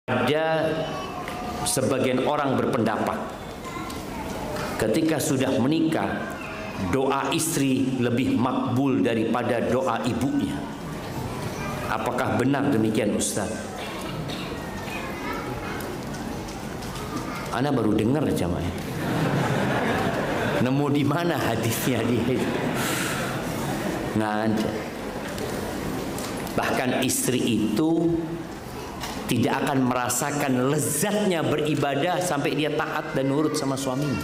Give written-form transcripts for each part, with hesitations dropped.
Ada sebagian orang berpendapat ketika sudah menikah, doa istri lebih makbul daripada doa ibunya. Apakah benar demikian, Ustaz? Ana baru dengar jamaah. Nemu di mana hadisnya dia itu? Nggak ada. Bahkan istri itu tidak akan merasakan lezatnya beribadah sampai dia taat dan nurut sama suaminya.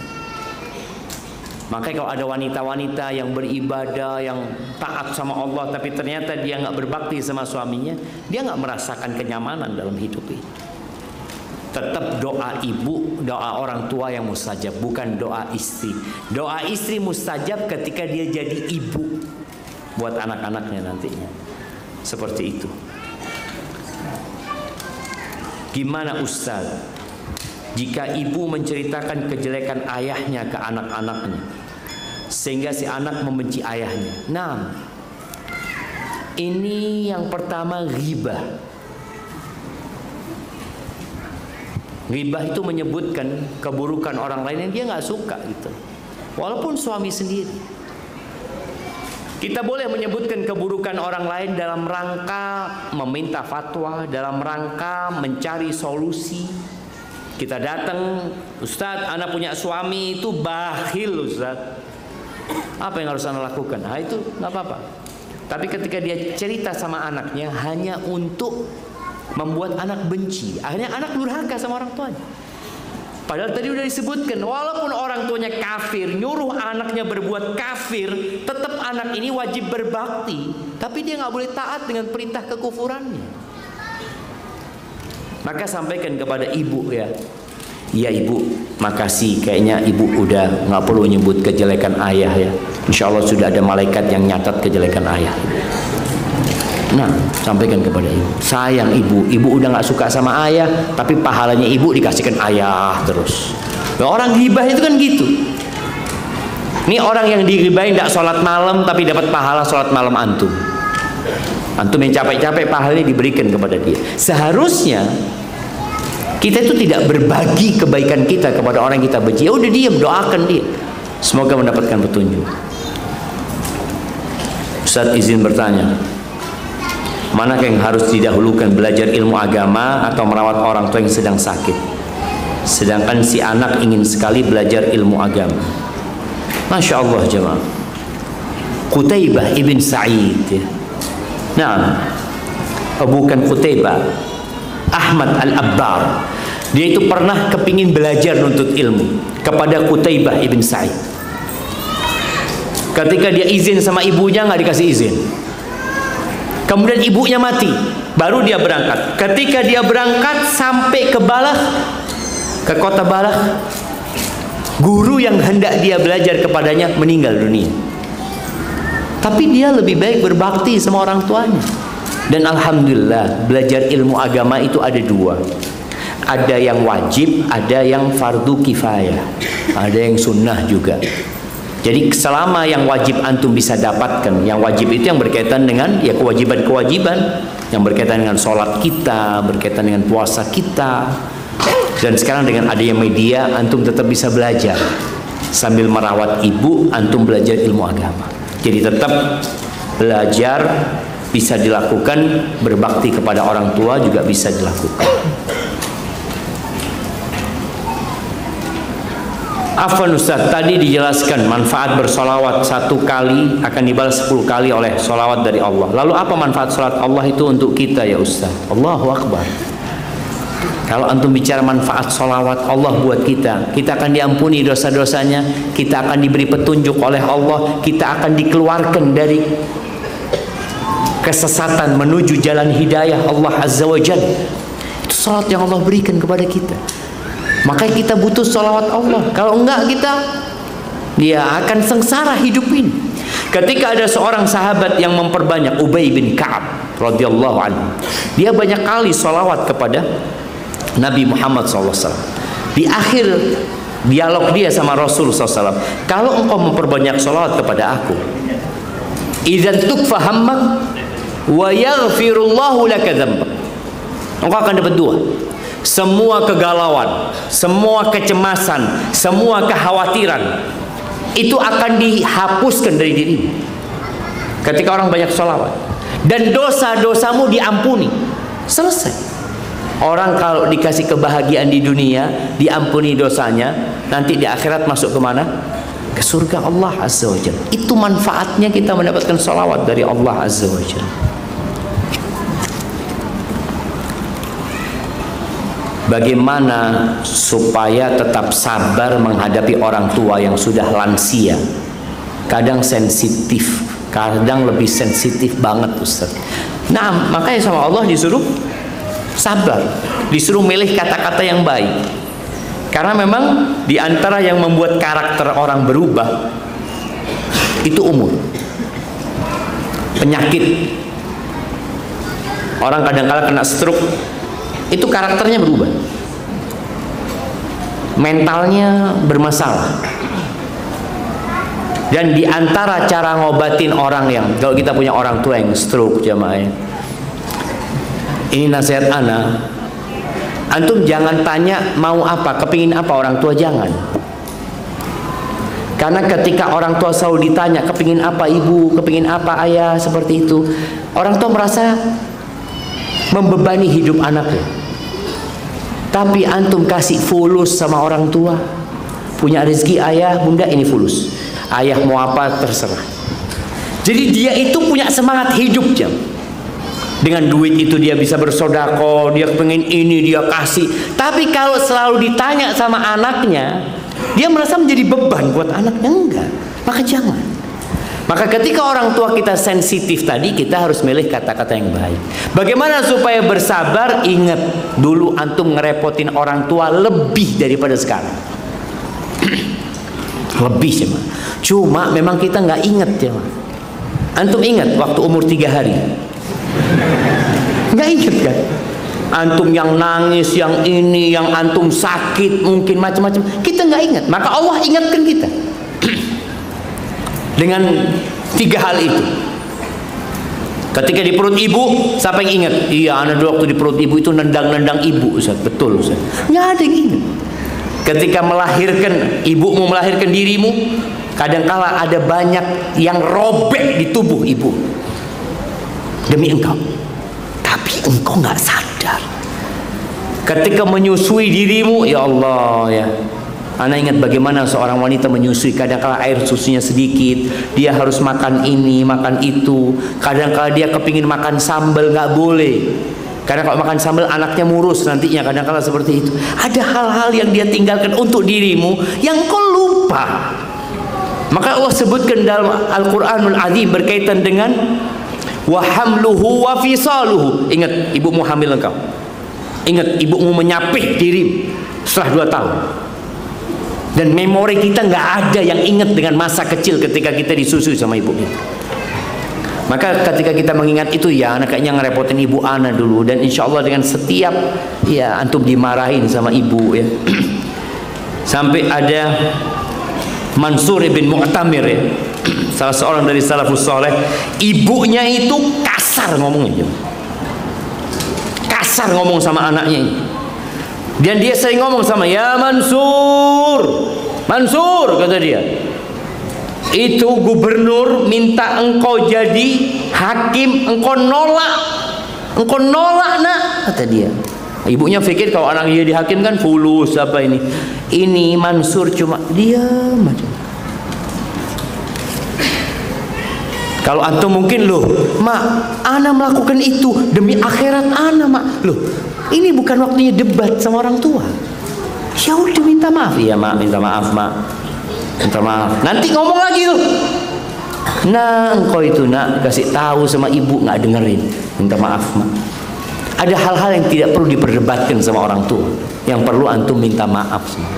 Makanya kalau ada wanita-wanita yang beribadah, yang taat sama Allah, tapi ternyata dia nggak berbakti sama suaminya, dia nggak merasakan kenyamanan dalam hidup ini. Tetap doa ibu, doa orang tua yang mustajab, bukan doa istri. Doa istri mustajab ketika dia jadi ibu buat anak-anaknya nantinya. Seperti itu. Gimana Ustaz jika ibu menceritakan kejelekan ayahnya ke anak-anaknya sehingga si anak membenci ayahnya? Nah, ini yang pertama ghibah. Ghibah itu menyebutkan keburukan orang lain yang dia nggak suka gitu, walaupun suami sendiri. Kita boleh menyebutkan keburukan orang lain dalam rangka meminta fatwa, dalam rangka mencari solusi. Kita datang, Ustaz, anak punya suami itu bakhil, Ustaz. Apa yang harus anak lakukan? Nah, itu nggak apa-apa. Tapi ketika dia cerita sama anaknya hanya untuk membuat anak benci, akhirnya anak durhaka sama orang tuanya. Padahal tadi udah disebutkan, walaupun orang tuanya kafir, nyuruh anaknya berbuat kafir, tetap anak ini wajib berbakti. Tapi dia nggak boleh taat dengan perintah kekufurannya. Maka sampaikan kepada ibu ya, iya ibu, makasih. Kayaknya ibu udah nggak perlu nyebut kejelekan ayah ya. Insya Allah sudah ada malaikat yang nyatat kejelekan ayah. Nah, sampaikan kepada ibu, sayang ibu, ibu udah nggak suka sama ayah, tapi pahalanya ibu dikasihkan ayah terus. Nah, orang ghibah itu kan gitu. Ini orang yang dighibahin tidak sholat malam, tapi dapat pahala sholat malam antum. Antum yang capek-capek pahalanya diberikan kepada dia. Seharusnya kita itu tidak berbagi kebaikan kita kepada orang yang kita benci. Ya udah diam, doakan dia. Semoga mendapatkan petunjuk. Ustaz izin bertanya, mana yang harus didahulukan, belajar ilmu agama atau merawat orang tua yang sedang sakit? Sedangkan si anak ingin sekali belajar ilmu agama. Masya Allah jemaah. Qutaibah ibn Sa'id ya. Nah, bukan Qutaibah, Ahmad al-Abbar. Dia itu pernah kepingin belajar nuntut ilmu kepada Qutaibah ibn Sa'id. Ketika dia izin sama ibunya nggak dikasih izin. Kemudian ibunya mati, baru dia berangkat. Ketika dia berangkat sampai ke Balakh, ke kota Balakh, guru yang hendak dia belajar kepadanya meninggal dunia. Tapi dia lebih baik berbakti sama orang tuanya. Dan alhamdulillah, belajar ilmu agama itu ada dua. Ada yang wajib, ada yang fardu kifayah, ada yang sunnah juga. Jadi selama yang wajib antum bisa dapatkan, yang wajib itu yang berkaitan dengan ya kewajiban-kewajiban yang berkaitan dengan sholat kita, berkaitan dengan puasa kita. Dan sekarang dengan adanya media, antum tetap bisa belajar sambil merawat ibu, antum belajar ilmu agama. Jadi tetap belajar bisa dilakukan, berbakti kepada orang tua juga bisa dilakukan. Afwan Ustaz, tadi dijelaskan manfaat bersolawat 1 kali akan dibalas 10 kali oleh solawat dari Allah. Lalu apa manfaat solat Allah itu untuk kita ya Ustaz? Allahu Akbar. Kalau antum bicara manfaat solawat Allah buat kita, kita akan diampuni dosa-dosanya, kita akan diberi petunjuk oleh Allah, kita akan dikeluarkan dari kesesatan menuju jalan hidayah Allah Azza wa Jalla. Itu solat yang Allah berikan kepada kita. Makanya kita butuh sholawat Allah. Kalau enggak kita, dia akan sengsara hidup ini. Ketika ada seorang sahabat yang memperbanyak, Ubay bin Ka'ab radhiyallahu anhu, dia banyak kali sholawat kepada Nabi Muhammad SAW. Di akhir dialog dia sama Rasul SAW, kalau engkau memperbanyak sholawat kepada aku, idzan tukfa hammak wa yaghfirullahu laka dzambak, engkau akan dapat dua. semua kegalauan, semua kecemasan, semua kekhawatiran itu akan dihapuskan dari dirimu ketika orang banyak sholawat, dan dosa-dosamu diampuni. Selesai. Orang kalau dikasih kebahagiaan di dunia, diampuni dosanya, nanti di akhirat masuk kemana? Ke surga Allah Azza wa Jalla. Itu manfaatnya kita mendapatkan sholawat dari Allah Azza wa Jalla. Bagaimana supaya tetap sabar menghadapi orang tua yang sudah lansia? Kadang sensitif, kadang lebih sensitif banget, Ustaz. Nah, makanya sama Allah disuruh sabar, disuruh milih kata-kata yang baik. Karena memang di antara yang membuat karakter orang berubah itu umur, penyakit. Orang kadang-kala kena stroke, itu karakternya berubah, mentalnya bermasalah. Dan di antara cara ngobatin orang yang, kalau kita punya orang tua yang stroke, jamaah, ini nasihat ana, antum jangan tanya mau apa, kepingin apa orang tua, jangan. Karena ketika orang tua selalu ditanya kepingin apa ibu, kepingin apa ayah, seperti itu, orang tua merasa membebani hidup anaknya. Tapi antum kasih fulus sama orang tua, punya rezeki ayah, bunda ini fulus, ayah mau apa terserah. Jadi dia itu punya semangat hidup, jam. Dengan duit itu dia bisa bersodako, dia pengen ini, dia kasih. Tapi kalau selalu ditanya sama anaknya, dia merasa menjadi beban buat anaknya. Enggak, maka jangan. Maka ketika orang tua kita sensitif tadi, kita harus milih kata-kata yang baik. Bagaimana supaya bersabar? Ingat, dulu antum ngerepotin orang tua lebih daripada sekarang. Lebih cuma. Cuma memang kita nggak ingat, cuma. Antum ingat waktu umur 3 hari? Nggak ingat kan? Antum yang nangis, yang ini, yang antum sakit, mungkin macam-macam, kita nggak ingat. Maka Allah ingatkan kita dengan 3 hal itu. Ketika di perut ibu, siapa yang ingat? Iya, anak dulu waktu di perut ibu itu nendang-nendang ibu, Ustaz. Betul, Ustaz. Nggak ada yang ingat. Ketika melahirkan, ibumu melahirkan dirimu, kadangkala ada banyak yang robek di tubuh ibu demi engkau, tapi engkau nggak sadar. Ketika menyusui dirimu, ya Allah ya, ana ingat bagaimana seorang wanita menyusui. Kadang-kala air susunya sedikit, dia harus makan ini, makan itu. Kadang-kala dia kepingin makan sambal, nggak boleh. Karena kalau makan sambal anaknya murus nantinya. Kadang-kala seperti itu. Ada hal-hal yang dia tinggalkan untuk dirimu yang kau lupa. Maka Allah sebutkan dalam Al-Quranul Azim berkaitan dengan wa hamluhu wa fisaluhu. Ingat, ibumu hamil engkau. Ingat, ibumu menyapih dirimu setelah 2 tahun. Dan memori kita nggak ada yang ingat dengan masa kecil ketika kita disusui sama ibu kita. Maka ketika kita mengingat itu, ya anak kayaknya ngerepotin ibu ana dulu. Dan insya Allah dengan setiap, ya antum dimarahin sama ibu ya. Sampai ada Mansur bin Mu'tamir ya, salah seorang dari salafus soleh, ibunya itu kasar ngomongnya, kasar ngomong sama anaknya. Dan dia sering ngomong sama, ya Mansur, Mansur kata dia, itu gubernur minta engkau jadi hakim, engkau nolak nak, kata dia. Ibunya pikir kalau anak dia dihakim kan fulus apa ini. Ini Mansur cuma diam aja. Kalau antum mungkin, loh mak, ana melakukan itu demi akhirat ana mak. Loh, ini bukan waktunya debat sama orang tua. Ya udah minta maaf. Iya mak, minta maaf mak, minta maaf. Nanti ngomong lagi tuh. Nah engkau itu nak kasih tahu sama ibu nggak dengerin, minta maaf mak. Ada hal-hal yang tidak perlu diperdebatkan sama orang tua, yang perlu antum minta maaf semua.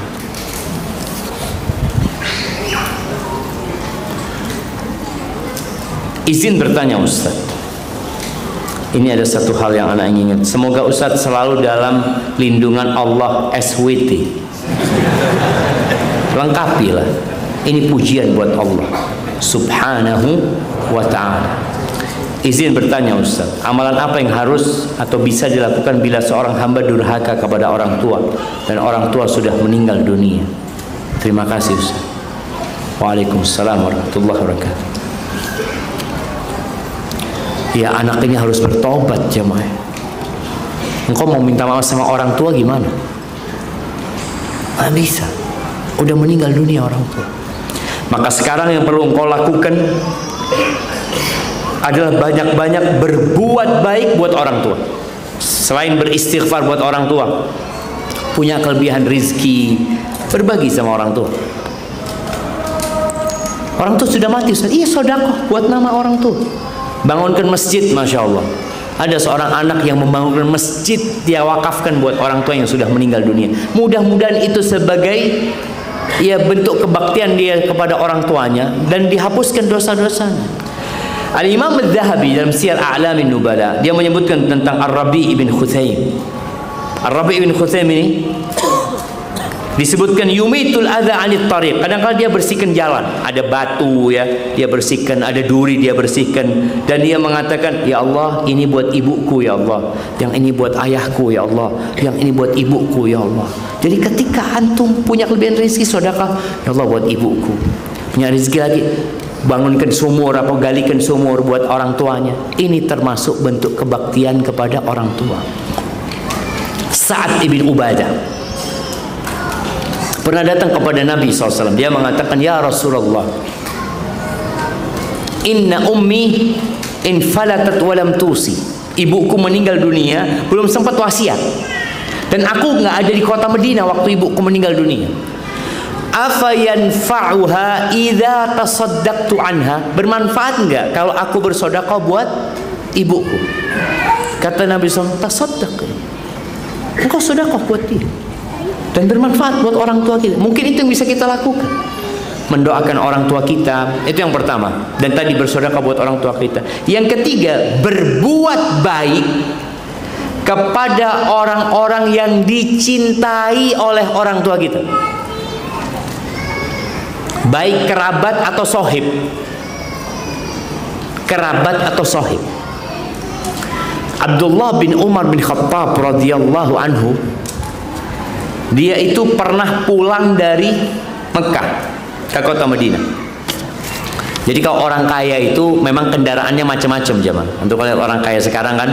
Izin bertanya Ustaz, ini ada satu hal yang anak ingat. Semoga Ustaz selalu dalam lindungan Allah SWT. Lengkapilah. Ini pujian buat Allah Subhanahu wa ta'ala. Izin bertanya Ustaz, amalan apa yang harus atau bisa dilakukan bila seorang hamba durhaka kepada orang tua dan orang tua sudah meninggal dunia? Terima kasih Ustaz. Waalaikumsalam warahmatullahi wabarakatuh. Ya, anak ini harus bertobat jemaah. Engkau mau minta maaf sama orang tua gimana? Nggak bisa. Udah meninggal dunia orang tua. Maka sekarang yang perlu engkau lakukan adalah banyak-banyak berbuat baik buat orang tua. Selain beristighfar buat orang tua, punya kelebihan rizki, berbagi sama orang tua. Orang tua sudah mati Ustaz. Iya, sedekah buat nama orang tua. Bangunkan masjid, Masya Allah. Ada seorang anak yang membangunkan masjid, dia wakafkan buat orang tua yang sudah meninggal dunia. Mudah-mudahan itu sebagai bentuk kebaktian dia kepada orang tuanya dan dihapuskan dosa-dosanya. Al-Imam Al-Zahabi dalam Siyar A'lamin Nubala, dia menyebutkan tentang Ar-Rabi' ibn Khuzaim. Ar-Rabi' ibn Khuzaim ini disebutkan yumitul adza 'anit tariq. Kadang-kadang dia bersihkan jalan, ada batu ya, dia bersihkan, ada duri dia bersihkan, dan dia mengatakan, ya Allah, ini buat ibuku ya Allah, yang ini buat ayahku ya Allah, yang ini buat ibuku ya Allah. Jadi ketika antum punya kelebihan rezeki sedekah, ya Allah buat ibuku. Punya rezeki lagi, bangunkan sumur atau galikan sumur buat orang tuanya. Ini termasuk bentuk kebaktian kepada orang tua. Sa'ad ibn Ubadah pernah datang kepada Nabi SAW. Dia mengatakan, ya Rasulullah, inna ummi infalatat walam tusi. Ibuku meninggal dunia, belum sempat wasiat. Dan aku nggak ada di kota Madinah waktu ibuku meninggal dunia. Afa yanfa'uha idza tasaddaqtu anha? Bermanfaat enggak kalau aku bersedekah buat ibuku? Kata Nabi SAW, tasaddaq. Engkau sedekah buat dia dan bermanfaat buat orang tua kita. Mungkin itu yang bisa kita lakukan. Mendoakan orang tua kita, itu yang pertama. Dan tadi bersedekah buat orang tua kita. Yang ketiga, berbuat baik kepada orang-orang yang dicintai oleh orang tua kita. Baik kerabat atau sohib. Kerabat atau sohib. Abdullah bin Umar bin Khattab radhiyallahu anhu, dia itu pernah pulang dari Mekah ke kota Madinah. Jadi kalau orang kaya itu memang kendaraannya macam-macam jemaah. Untuk lihat orang kaya sekarang kan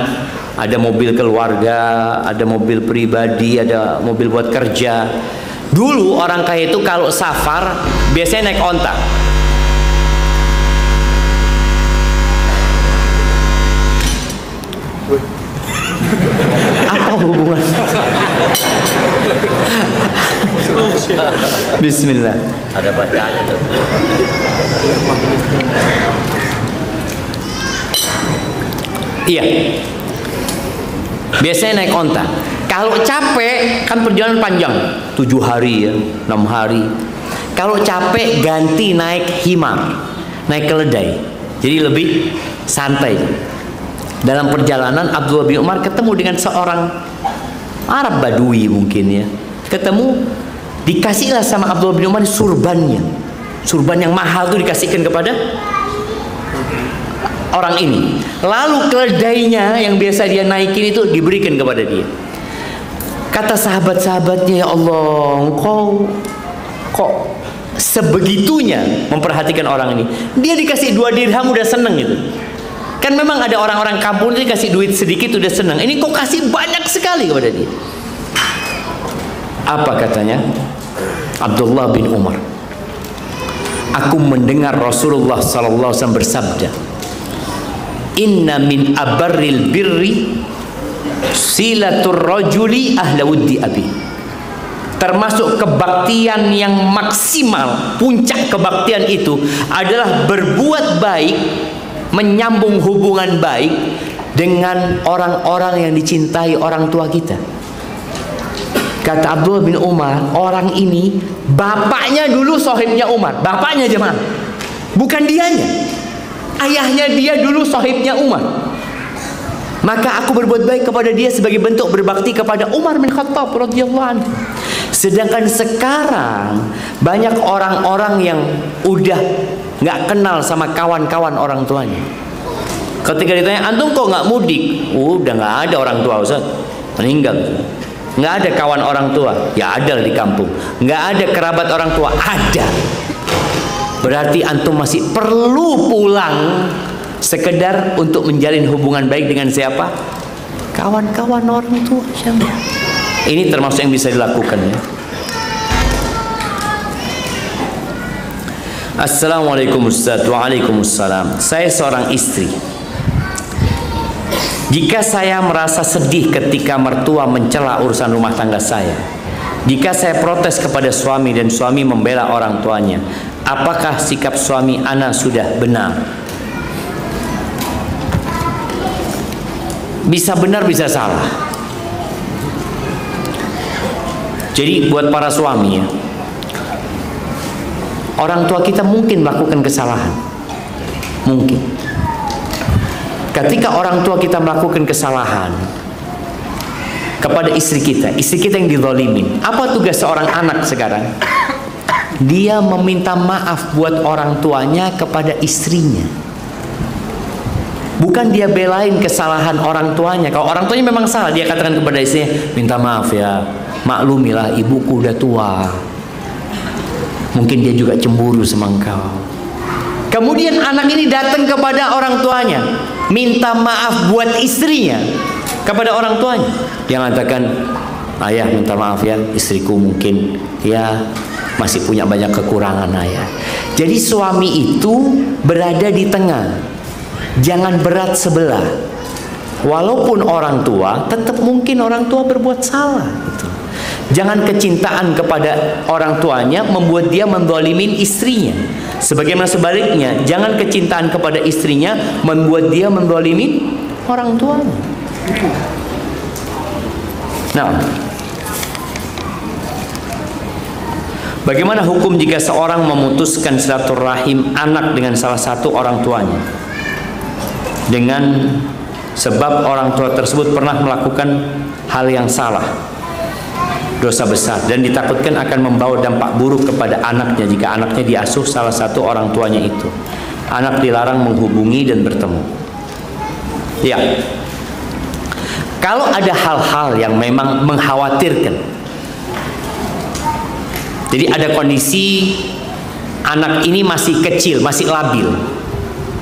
ada mobil keluarga, ada mobil pribadi, ada mobil buat kerja. Dulu orang kaya itu kalau safar biasanya naik onta. Apa hubungan? Bismillah. Ada bacaannya tuh. Iya. Biasanya naik onta. Kalau capek, kan perjalanan panjang, 7 hari ya, 6 hari. Kalau capek ganti naik himar, naik keledai. Jadi lebih santai. Dalam perjalanan Abdullah bin Umar ketemu dengan seorang Arab Badui mungkin ya. Ketemu, dikasihlah sama Abdullah bin Umar surbannya. Surban yang mahal itu dikasihkan kepada orang ini. Lalu keledainya yang biasa dia naikin itu diberikan kepada dia. Kata sahabat-sahabatnya, ya Allah, engkau kok sebegitunya memperhatikan orang ini. Dia dikasih 2 dirham udah seneng gitu. Kan memang ada orang-orang kampung itu dikasih duit sedikit udah seneng. Ini kok kasih banyak sekali kepada dia. Apa katanya? Abdullah bin Umar, aku mendengar Rasulullah SAW bersabda, inna min abarril birri silatur rajuli ahla wuddi abi. Termasuk kebaktian yang maksimal, puncak kebaktian itu adalah berbuat baik, menyambung hubungan baik dengan orang-orang yang dicintai orang tua kita. Kata Abdullah bin Umar, orang ini bapaknya dulu sohibnya Umar. Bapaknya jemaah, bukan dianya. Ayahnya dia dulu sohibnya Umar. Maka aku berbuat baik kepada dia sebagai bentuk berbakti kepada Umar bin Khattab radhiyallahu anhu. Sedangkan sekarang banyak orang-orang yang udah nggak kenal sama kawan-kawan orang tuanya. Ketika ditanya, antum kok nggak mudik? Udah nggak ada orang tua Ustaz, meninggal. Nggak ada kawan orang tua, ya ada di kampung. Nggak ada kerabat orang tua, ada. Berarti antum masih perlu pulang sekedar untuk menjalin hubungan baik dengan siapa? Kawan-kawan orang tua. Ini termasuk yang bisa dilakukan ya. Assalamualaikum Ustaz. Waalaikumsalam. Saya seorang istri. Jika saya merasa sedih ketika mertua mencela urusan rumah tangga saya, jika saya protes kepada suami dan suami membela orang tuanya, apakah sikap suami ana sudah benar? Bisa benar, bisa salah. Jadi buat para suami ya, orang tua kita mungkin melakukan kesalahan, mungkin. Ketika orang tua kita melakukan kesalahan kepada istri kita yang dizalimin, apa tugas seorang anak sekarang? Dia meminta maaf buat orang tuanya kepada istrinya. Bukan dia belain kesalahan orang tuanya. Kalau orang tuanya memang salah, dia katakan kepada istrinya, minta maaf ya, maklumilah ibuku udah tua. Mungkin dia juga cemburu sama engkau. Kemudian anak ini datang kepada orang tuanya, minta maaf buat istrinya kepada orang tuanya. Dia mengatakan, ayah minta maaf ya, istriku mungkin ya masih punya banyak kekurangan ayah. Jadi suami itu berada di tengah, jangan berat sebelah. Walaupun orang tua, tetap mungkin orang tua berbuat salah gitu. Jangan kecintaan kepada orang tuanya membuat dia menzalimin istrinya. Sebagaimana sebaliknya, jangan kecintaan kepada istrinya membuat dia menzalimin orang tuanya. Nah, bagaimana hukum jika seorang memutuskan silaturahim anak dengan salah satu orang tuanya dengan sebab orang tua tersebut pernah melakukan hal yang salah, dosa besar, dan ditakutkan akan membawa dampak buruk kepada anaknya jika anaknya diasuh salah satu orang tuanya itu? Anak dilarang menghubungi dan bertemu. Ya, kalau ada hal-hal yang memang mengkhawatirkan, jadi ada kondisi anak ini masih kecil, masih labil,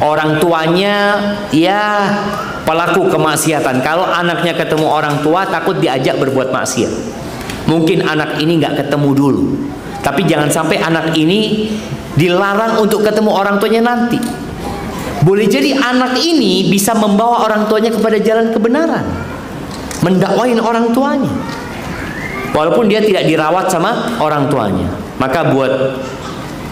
orang tuanya ya pelaku kemaksiatan. Kalau anaknya ketemu orang tua takut diajak berbuat maksiat, mungkin anak ini nggak ketemu dulu. Tapi jangan sampai anak ini dilarang untuk ketemu orang tuanya nanti. Boleh jadi anak ini bisa membawa orang tuanya kepada jalan kebenaran, mendakwain orang tuanya, walaupun dia tidak dirawat sama orang tuanya. Maka buat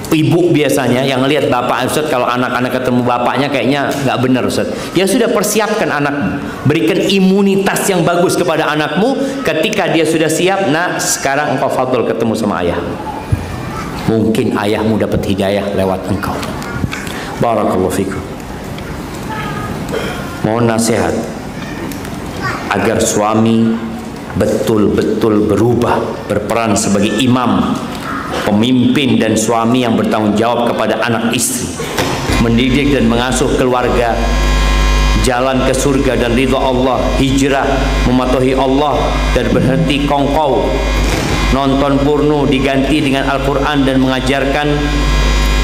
ibu biasanya yang lihat bapak, Ustaz, kalau anak-anak ketemu bapaknya kayaknya nggak benar, Ustaz. Ya sudah, persiapkan anakmu, berikan imunitas yang bagus kepada anakmu. Ketika dia sudah siap, nah sekarang engkau fadl ketemu sama ayah. Mungkin ayahmu dapat hidayah lewat engkau. Barakallahu fikum. Mohon nasihat agar suami betul-betul berubah, berperan sebagai imam, pemimpin dan suami yang bertanggung jawab kepada anak istri, mendidik dan mengasuh keluarga jalan ke surga dan ridha Allah, hijrah mematuhi Allah dan berhenti kongkow nonton porno, diganti dengan Al-Quran dan mengajarkan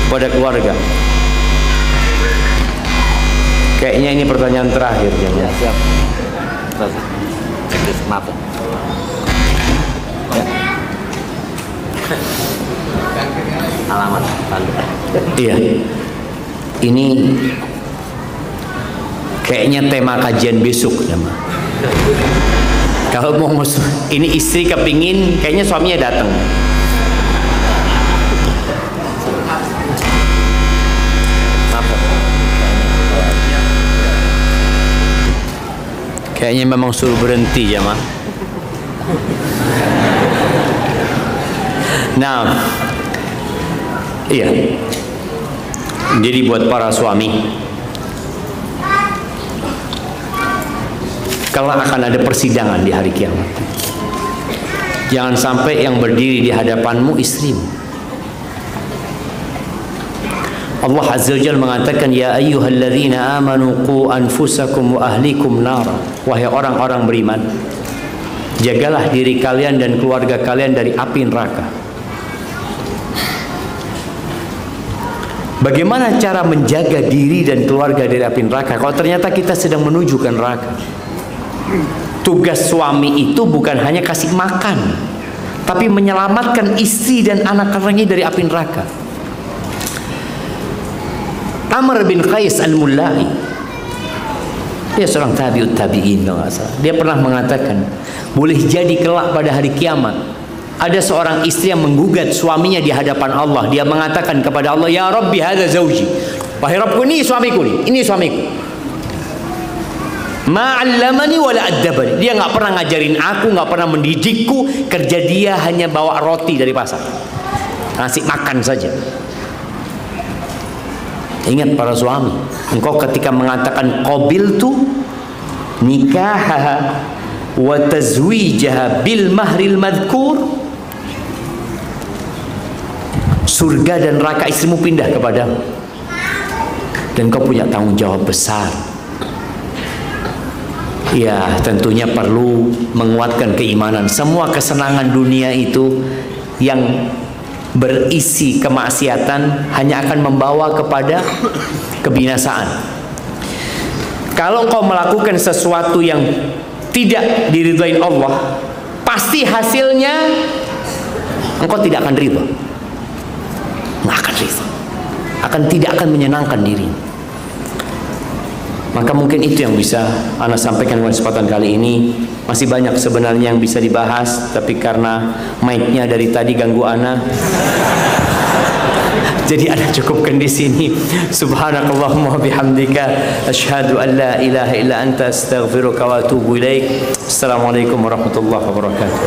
kepada keluarga. Kayaknya ini pertanyaan terakhir ya. Siap. Maaf. Alamat iya, ini kayaknya tema kajian besok ya, Ma. Kalau mau ini istri kepingin, kayaknya suaminya datang. Kayaknya memang suruh berhenti ya, Ma. Nah, iya. Jadi buat para suami, kalau akan ada persidangan di hari kiamat, jangan sampai yang berdiri di hadapanmu istrimu. Allah Azza wa Jalla mengatakan, ya ayyuhalladzina amanu qu anfusakum wa ahlikum nar. Wahai orang-orang beriman, jagalah diri kalian dan keluarga kalian dari api neraka. Bagaimana cara menjaga diri dan keluarga dari api neraka kalau ternyata kita sedang menuju ke neraka? Tugas suami itu bukan hanya kasih makan, tapi menyelamatkan istri dan anak-anaknya dari api neraka. Amr bin Qais al-Mullai, dia seorang tabi'ut tabi'in, dia pernah mengatakan, boleh jadi kelak pada hari kiamat ada seorang istri yang menggugat suaminya di hadapan Allah. Dia mengatakan kepada Allah, ya Rabbi hadza zauji, wahai Rabbku, ini suamiku nih, ini suamiku. Ma'allamani wala addabani, dia nggak pernah ngajarin aku, nggak pernah mendidikku. Kerja dia hanya bawa roti dari pasar, ngasih makan saja. Ingat para suami, engkau ketika mengatakan qabiltu nikahaha wa tazwijaha bil mahril madhkur, surga dan neraka istrimu pindah kepadamu, dan kau punya tanggung jawab besar. Ya, tentunya perlu menguatkan keimanan. Semua kesenangan dunia itu yang berisi kemaksiatan hanya akan membawa kepada kebinasaan. Kalau engkau melakukan sesuatu yang tidak diridhai Allah, pasti hasilnya engkau tidak akan ridha. Nggak akan ridha, tidak akan menyenangkan diri. Maka mungkin itu yang bisa Ana sampaikan pada kesempatan kali ini. Masih banyak sebenarnya yang bisa dibahas, tapi karena mic-nya dari tadi ganggu Ana, jadi Ana cukupkan di sini. Subhanakallahumma bihamdika asyhadu an la ilaha illa anta astaghfiruka wa atubu ilaik. Assalamualaikum warahmatullahi wabarakatuh.